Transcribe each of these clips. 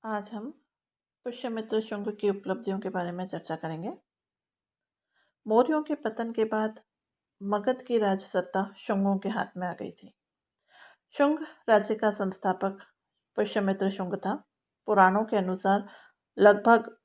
आज हम पुष्यमित्र शुंग की उपलब्धियों के बारे में चर्चा करेंगे। मौर्यों के पतन के बाद मगध की राजसत्ता शुंगों के हाथ में आ गई थी। शुंग राज्य का संस्थापक पुष्यमित्र शुंग था। पुराणों के अनुसार लगभग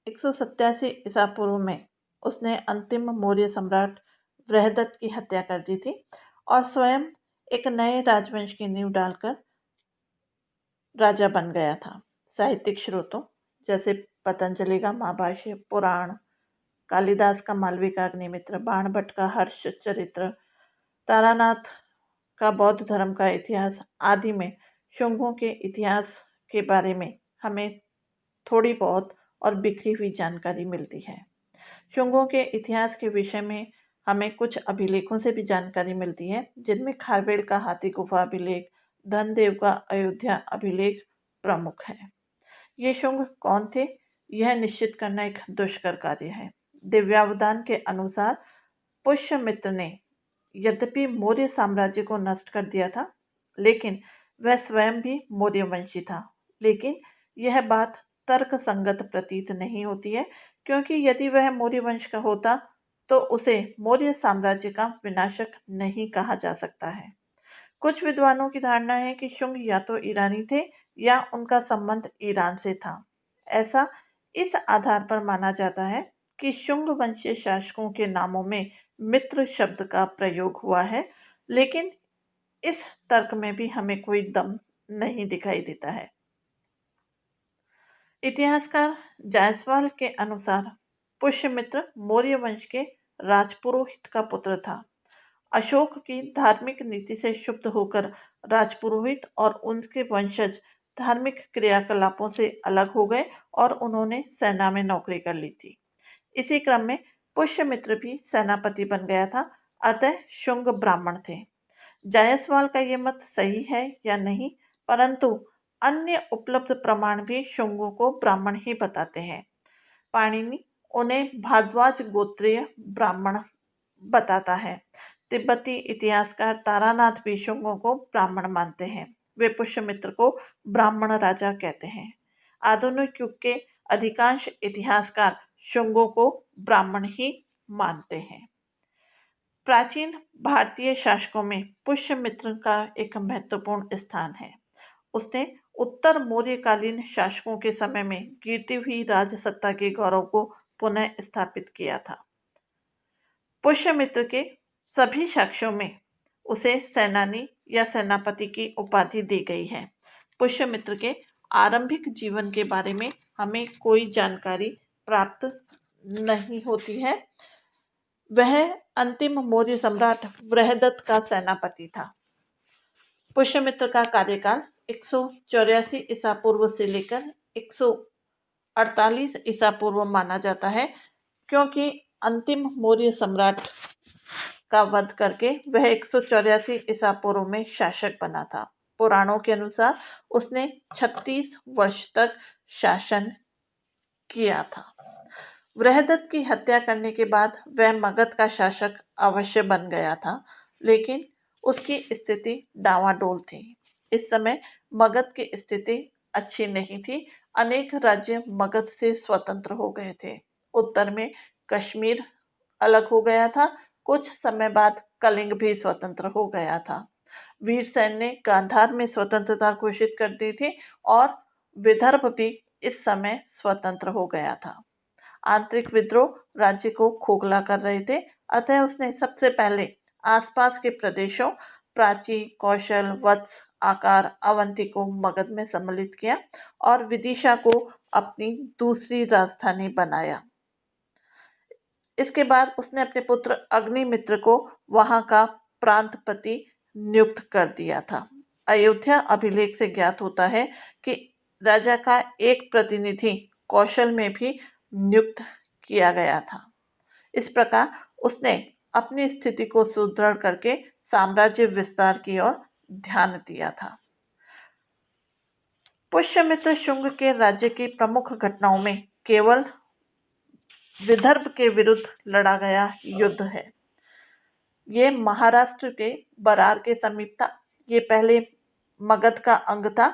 187 ईसा पूर्व में उसने अंतिम मौर्य सम्राट बृहदत्त की हत्या कर दी थी और स्वयं एक नए राजवंश की नींव डालकर राजा बन गया था। साहित्यिक स्रोतों जैसे पतंजलि का महाभाष्य, पुराण, कालिदास का मालविका का अग्निमित्र, बाणभट्ट का हर्ष चरित्र, तारानाथ का बौद्ध धर्म का इतिहास आदि में शुंगों के इतिहास के बारे में हमें थोड़ी बहुत और बिखरी हुई जानकारी मिलती है। शुंगों के इतिहास के विषय में हमें कुछ अभिलेखों से भी जानकारी मिलती है, जिनमें खारवेल का हाथी गुफा अभिलेख, धनदेव का अयोध्या अभिलेख प्रमुख है। ये शुंग कौन थे, यह निश्चित करना एक दुष्कर कार्य है। दिव्यावदान के अनुसार पुष्यमित्र ने यद्यपि मौर्य साम्राज्य को नष्ट कर दिया था, लेकिन वह स्वयं भी मौर्य वंशी था। लेकिन यह बात तर्क संगत प्रतीत नहीं होती है, क्योंकि यदि वह मौर्य वंश का होता तो उसे मौर्य साम्राज्य का विनाशक नहीं कहा जा सकता है। कुछ विद्वानों की धारणा है कि शुंग या तो ईरानी थे या उनका संबंध ईरान से था। ऐसा इस आधार पर माना जाता है कि शुंग वंशीय शासकों के नामों में मित्र शब्द का प्रयोग हुआ है, लेकिन इस तर्क में भी हमें कोई दम नहीं दिखाई देता है। इतिहासकार जायसवाल के अनुसार पुष्यमित्र मौर्य वंश के राजपुरोहित का पुत्र था। अशोक की धार्मिक नीति से क्षुब्ध होकर राजपुरोहित और उनके वंशज धार्मिक क्रियाकलापों से अलग हो गए और उन्होंने सेना में नौकरी कर ली थी। इसी क्रम में पुष्यमित्र भी सेनापति बन गया था, अतः शुंग ब्राह्मण थे। जायसवाल का ये मत सही है या नहीं, परंतु अन्य उपलब्ध प्रमाण भी शुंगों को ब्राह्मण ही बताते हैं। पाणिनि उन्हें भारद्वाज गोत्रीय ब्राह्मण बताता है। तिब्बती इतिहासकार तारानाथ भी शुंगों को ब्राह्मण मानते हैं। वे पुष्यमित्र को ब्राह्मण राजा कहते हैं। आधुनिक युग के अधिकांश इतिहासकार शुंगों को ब्राह्मण ही मानते हैं। प्राचीन भारतीय शासकों में पुष्यमित्र का एक महत्वपूर्ण स्थान है। उसने उत्तर मौर्यकालीन शासकों के समय में गिरती हुई राजसत्ता के गौरव को पुनः स्थापित किया था। पुष्यमित्र के सभी साक्ष्यों में उसे सेनानी या सेनापति की उपाधि दी गई है। पुष्यमित्र के आरंभिक जीवन के बारे में हमें कोई जानकारी प्राप्त नहीं होती है। वह अंतिम मौर्य सम्राट बृहदत्त का सेनापति था। पुष्यमित्र का कार्यकाल 184 ईसा पूर्व से लेकर 148 ईसा पूर्व माना जाता है, क्योंकि अंतिम मौर्य सम्राट का वध करके वह 184 ईसा पूर्व में शासक बना था। पुराणों के अनुसार उसने 36 वर्ष तक शासन किया था। बृहदत्त की हत्या करने के बाद वह मगध का शासक अवश्य बन गया था, लेकिन उसकी स्थिति डावाडोल थी। इस समय मगध की स्थिति अच्छी नहीं थी। अनेक राज्य मगध से स्वतंत्र हो गए थे। उत्तर में कश्मीर अलग हो गया था। कुछ समय बाद कलिंग भी स्वतंत्र हो गया था। वीरसेन ने गांधार में स्वतंत्रता घोषित कर दी थी और विदर्भ भी इस समय स्वतंत्र हो गया था। आंतरिक विद्रोह राज्य को खोखला कर रहे थे, अतः उसने सबसे पहले आसपास के प्रदेशों प्राची, कौशल, वत्स, आकार, अवंती को मगध में सम्मिलित किया और विदिशा को अपनी दूसरी राजधानी बनाया। इसके बाद उसने अपने पुत्र अग्निमित्र को वहां का प्रांतपति नियुक्त कर दिया था। अयोध्या अभिलेख से ज्ञात होता है कि राजा का एक प्रतिनिधि कौशल में भी नियुक्त किया गया था। इस प्रकार उसने अपनी स्थिति को सुदृढ़ करके साम्राज्य विस्तार की ओर ध्यान दिया था। पुष्यमित्र शुंग के राज्य की प्रमुख घटनाओं में केवल विदर्भ के विरुद्ध लड़ा गया युद्ध है। ये महाराष्ट्र के बरार के समीप था। ये पहले मगध का अंग था।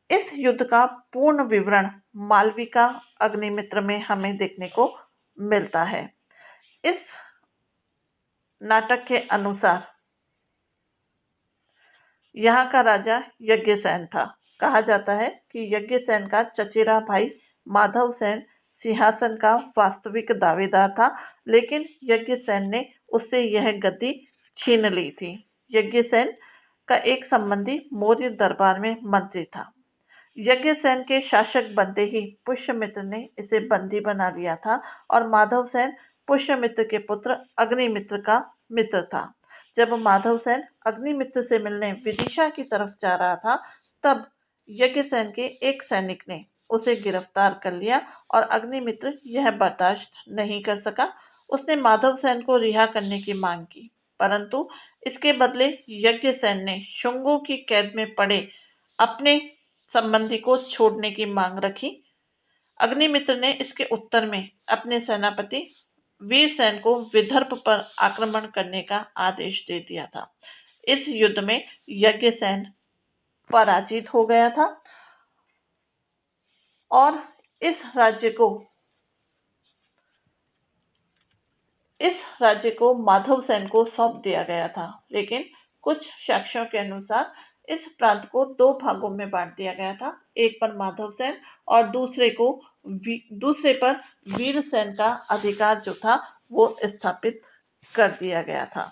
इस युद्ध का पूर्ण विवरण मालविका अग्निमित्र में हमें देखने को मिलता है। इस नाटक के अनुसार यहाँ का राजा यज्ञसेन था। कहा जाता है कि यज्ञसेन का चचेरा भाई माधवसेन सिंहासन का वास्तविक दावेदार था, लेकिन यज्ञसेन ने उससे यह गद्दी छीन ली थी। यज्ञसेन का एक संबंधी मौर्य दरबार में मंत्री था। यज्ञसेन के शासक बनते ही पुष्यमित्र ने इसे बंदी बना लिया था और माधवसेन पुष्यमित्र के पुत्र अग्निमित्र का मित्र था। जब माधवसेन अग्निमित्र से मिलने विदिशा की तरफ जा रहा था, तब यज्ञसेन के एक सैनिक ने उसे गिरफ्तार कर लिया और अग्निमित्र यह बर्दाश्त नहीं कर सका। उसने माधवसेन को रिहा करने की मांग की, परंतु इसके बदले यज्ञसेन ने शुंगों की कैद में पड़े अपने संबंधी को छोड़ने की मांग रखी। अग्निमित्र ने इसके उत्तर में अपने सेनापति वीरसेन को विदर्भ पर आक्रमण करने का आदेश दे दिया था। इस युद्ध में यज्ञसेन पराजित हो गया था और इस राज्य को माधवसेन को सौंप दिया गया था। लेकिन कुछ साक्ष्यों के अनुसार इस प्रांत को दो भागों में बांट दिया गया था, एक पर माधवसेन और दूसरे पर वीरसेन का अधिकार जो था वो स्थापित कर दिया गया था।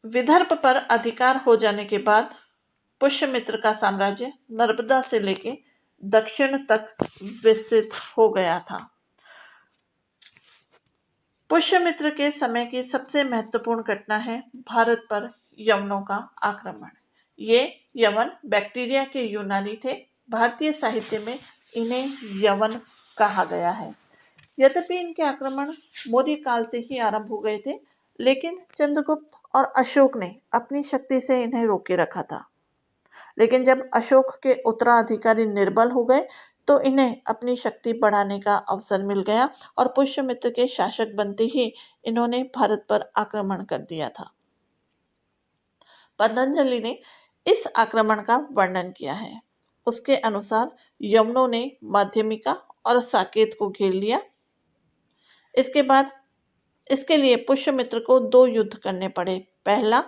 विदर्भ पर अधिकार हो जाने के बाद पुष्यमित्र का साम्राज्य नर्मदा से लेकर दक्षिण तक विस्तृत हो गया था। पुष्यमित्र के समय की सबसे महत्वपूर्ण घटना है भारत पर यवनों का आक्रमण। ये यवन बैक्टीरिया के यूनानी थे। भारतीय साहित्य में इन्हें यवन कहा गया है। यद्यपि इनके आक्रमण मौर्य काल से ही आरंभ हो गए थे, लेकिन चंद्रगुप्त और अशोक ने अपनी शक्ति से इन्हें रोके रखा था। लेकिन जब अशोक के उत्तराधिकारी निर्बल हो गए तो इन्हें अपनी शक्ति बढ़ाने का अवसर मिल गया और पुष्यमित्र के शासक बनते ही इन्होंने भारत पर आक्रमण कर दिया था। पतंजलि ने इस आक्रमण का वर्णन किया है। उसके अनुसार यवनों ने माध्यमिका और साकेत को घेर लिया। इसके बाद इसके लिए पुष्यमित्र को दो युद्ध करने पड़े। पहला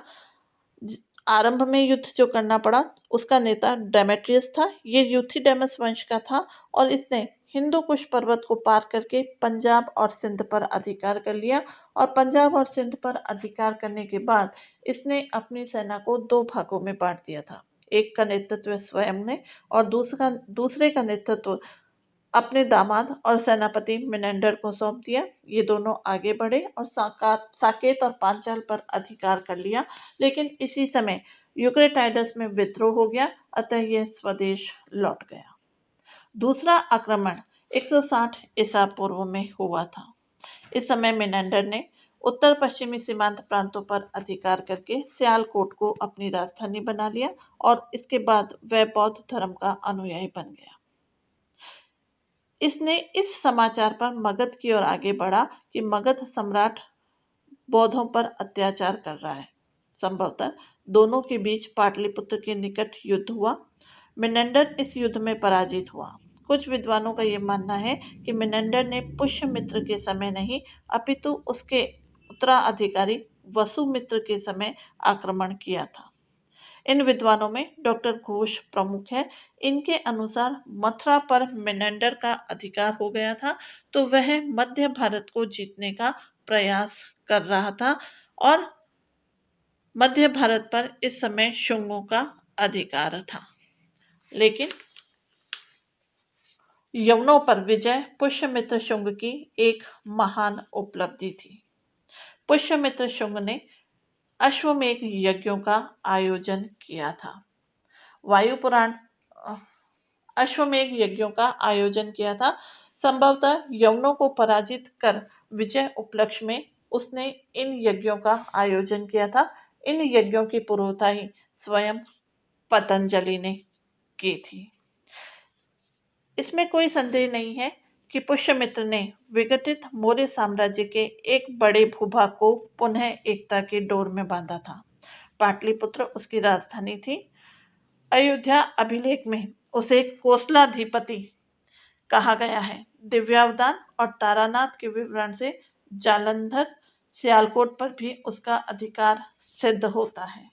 आरंभ में युद्ध जो करना पड़ा उसका नेता डेमेट्रियस था। ये यूथिडेमस वंश का था और इसने हिंदू कुश पर्वत को पार करके पंजाब और सिंध पर अधिकार कर लिया और पंजाब और सिंध पर अधिकार करने के बाद इसने अपनी सेना को दो भागों में बांट दिया था। एक का नेतृत्व स्वयं ने और दूसरे का नेतृत्व अपने दामाद और सेनापति मिनेंडर को सौंप दिया। ये दोनों आगे बढ़े और साकेत और पांचाल पर अधिकार कर लिया, लेकिन इसी समय यूक्रेटाइडस में विद्रोह हो गया, अतः यह स्वदेश लौट गया। दूसरा आक्रमण 160 ईसा पूर्व में हुआ था। इस समय मिनेंडर ने उत्तर पश्चिमी सीमांत प्रांतों पर अधिकार करके सियालकोट को अपनी राजधानी बना लिया और इसके बाद वह बौद्ध धर्म का अनुयायी बन गया। इसने इस समाचार पर मगध की ओर आगे बढ़ा कि मगध सम्राट बौद्धों पर अत्याचार कर रहा है। संभवतः दोनों के बीच पाटलिपुत्र के निकट युद्ध हुआ। मिनेंडर इस युद्ध में पराजित हुआ। कुछ विद्वानों का यह मानना है कि मिनेंडर ने पुष्यमित्र के समय नहीं अपितु उसके उत्तराधिकारी वसुमित्र के समय आक्रमण किया था। इन विद्वानों में डॉक्टर घोष प्रमुख है। इनके अनुसार मथुरा पर मिनेंडर का अधिकार हो गया था तो वह मध्य भारत को जीतने का प्रयास कर रहा था और मध्य भारत पर इस समय शुंगों का अधिकार था। लेकिन यवनों पर विजय पुष्यमित्र शुंग की एक महान उपलब्धि थी। पुष्यमित्र शुंग ने अश्वमेध यज्ञों का आयोजन किया था। वायु पुराण अश्वमेध यज्ञों का आयोजन किया था। संभवतः यवनों को पराजित कर विजय उपलक्ष्य में उसने इन यज्ञों का आयोजन किया था। इन यज्ञों की पुरोहिताई स्वयं पतंजलि ने की थी। इसमें कोई संदेह नहीं है कि पुष्यमित्र ने विघटित मौर्य साम्राज्य के एक बड़े भूभाग को पुनः एकता की डोर में बांधा था। पाटलिपुत्र उसकी राजधानी थी। अयोध्या अभिलेख में उसे कोसलाधिपति कहा गया है। दिव्यावदान और तारानाथ के विवरण से जालंधर सियालकोट पर भी उसका अधिकार सिद्ध होता है।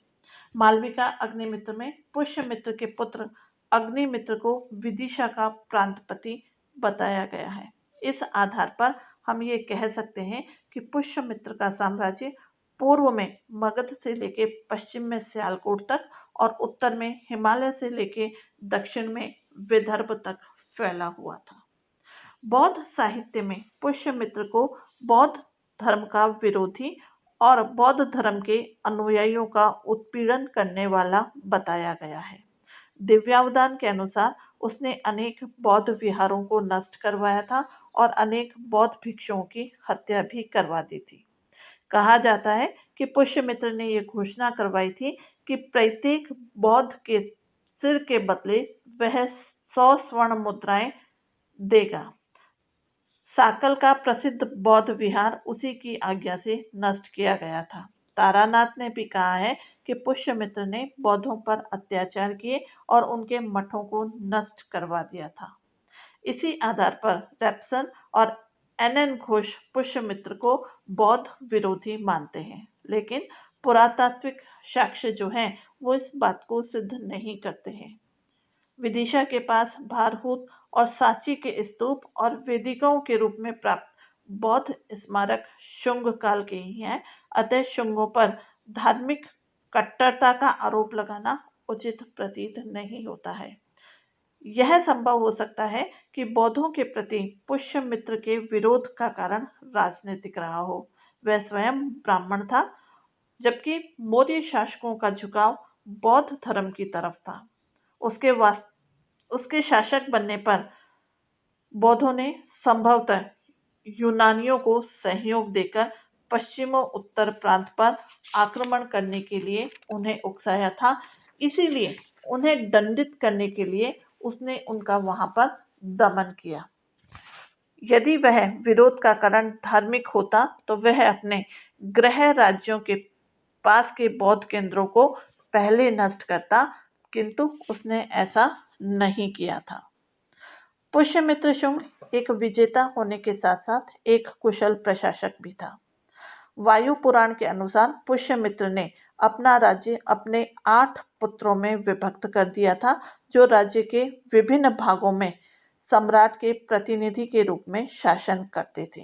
मालविका अग्निमित्र में पुष्यमित्र के पुत्र अग्निमित्र को विदिशा का प्रांतपति बताया गया है। इस आधार पर हम ये कह सकते हैं कि पुष्यमित्र का साम्राज्य पूर्व में मगध से लेके पश्चिम में सियालकोट तक और उत्तर में हिमालय से लेके दक्षिण में विदर्भ तक फैला हुआ था। बौद्ध साहित्य में पुष्यमित्र को बौद्ध धर्म का विरोधी और बौद्ध धर्म के अनुयायियों का उत्पीड़न करने वाला बताया गया है। दिव्यावदान के अनुसार उसने अनेक बौद्ध विहारों को नष्ट करवाया था और अनेक बौद्ध भिक्षुओं की हत्या भी करवा दी थी। कहा जाता है कि पुष्यमित्र ने यह घोषणा करवाई थी कि प्रत्येक बौद्ध के सिर के बदले वह 100 स्वर्ण मुद्राएं देगा। साकल का प्रसिद्ध बौद्ध विहार उसी की आज्ञा से नष्ट किया गया था। तारानाथ ने भी कहा है कि पुष्यमित्र ने बौद्धों पर अत्याचार किए और उनके मठों को नष्ट करवा दिया था। इसी आधार पर रेप्सन और एनएन घोष पुष्यमित्र को बौद्ध विरोधी मानते हैं, लेकिन पुरातात्विक साक्ष्य जो हैं वो इस बात को सिद्ध नहीं करते हैं। विदिशा के पास भारहूत और सांची के स्तूप और वेदिकाओं के रूप में प्राप्त बौद्ध स्मारक शुंग काल के ही हैं, अतः शुंगों पर धार्मिक कट्टरता का आरोप लगाना उचित प्रतीत नहीं होता है। यह संभव हो सकता है कि बौद्धों के प्रति पुष्यमित्र के विरोध का कारण राजनीतिक रहा हो। वह स्वयं ब्राह्मण था, जबकि मौर्य शासकों का झुकाव बौद्ध धर्म की तरफ था। उसके शासक बनने पर बौद्धों ने संभवतः यूनानियों को सहयोग देकर पश्चिम और उत्तर प्रांत पर आक्रमण करने के लिए उन्हें उकसाया था। इसीलिए उन्हें दंडित करने के लिए उसने उनका वहां पर दमन किया। यदि वह विरोध का कारण धार्मिक होता तो वह अपने गृह राज्यों के पास के बौद्ध केंद्रों को पहले नष्ट करता, किंतु उसने ऐसा नहीं किया था। पुष्यमित्र शुंग एक विजेता होने के साथ साथ एक कुशल प्रशासक भी था। वायु पुराण के अनुसार पुष्यमित्र ने अपना राज्य अपने 8 पुत्रों में विभक्त कर दिया था, जो राज्य के विभिन्न भागों में सम्राट के प्रतिनिधि के रूप में शासन करते थे।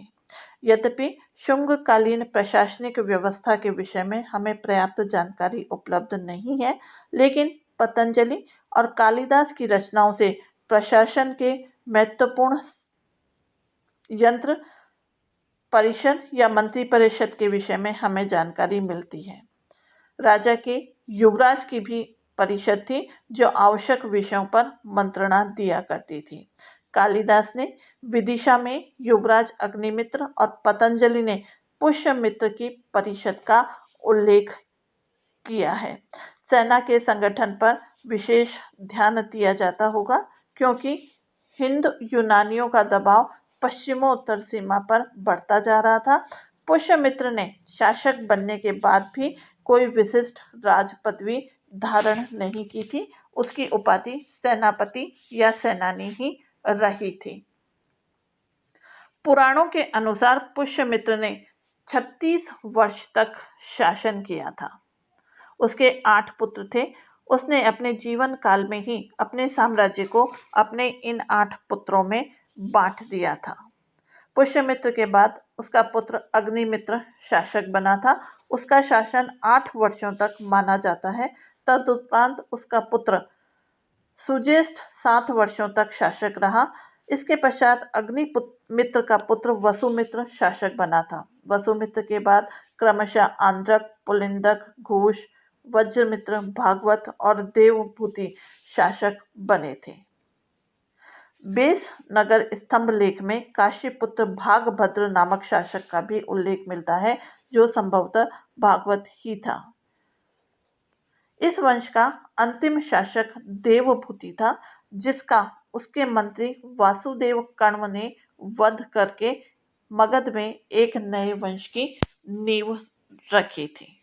यद्यपि शुंगकालीन प्रशासनिक व्यवस्था के विषय में हमें पर्याप्त जानकारी उपलब्ध नहीं है, लेकिन पतंजलि और कालिदास की रचनाओं से प्रशासन के महत्वपूर्ण यंत्र परिषद या मंत्री परिषद के विषय में हमें जानकारी मिलती है। राजा के युवराज की भी परिषद थी, जो आवश्यक विषयों पर मंत्रणा दिया करती थी। कालिदास ने विदिशा में युवराज अग्निमित्र और पतंजलि ने पुष्यमित्र की परिषद का उल्लेख किया है। सेना के संगठन पर विशेष ध्यान दिया जाता होगा, क्योंकि हिंद यूनानियों का दबाव पश्चिमोत्तर सीमा पर बढ़ता जा रहा था। पुष्यमित्र ने शासक बनने के बाद भी कोई विशिष्ट राज पदवी धारण नहीं की थी। उसकी उपाधि सेनापति या सेनानी ही रही थी। पुराणों के अनुसार पुष्यमित्र ने 36 वर्ष तक शासन किया था। उसके 8 पुत्र थे। उसने अपने जीवन काल में ही अपने साम्राज्य को अपने इन 8 पुत्रों में बांट दिया था। पुष्यमित्र के बाद उसका पुत्र अग्निमित्र शासक बना था। उसका शासन 8 वर्षों तक माना जाता है। तदुपरांत उसका पुत्र सुज्येष्ठ 7 वर्षों तक शासक रहा। इसके पश्चात अग्निमित्र का पुत्र वसुमित्र शासक बना था। वसुमित्र के बाद क्रमशः आंद्रक, पुलिंदक, घोष, वज्रमित्र, भागवत और देवभूति शासक बने थे। बेस नगर स्तंभ लेख में काशीपुत्र भागभद्र नामक शासक का भी उल्लेख मिलता है, जो संभवतः भागवत ही था। इस वंश का अंतिम शासक देवभूति था, जिसका उसके मंत्री वासुदेव कण्व ने वध करके मगध में एक नए वंश की नींव रखी थी।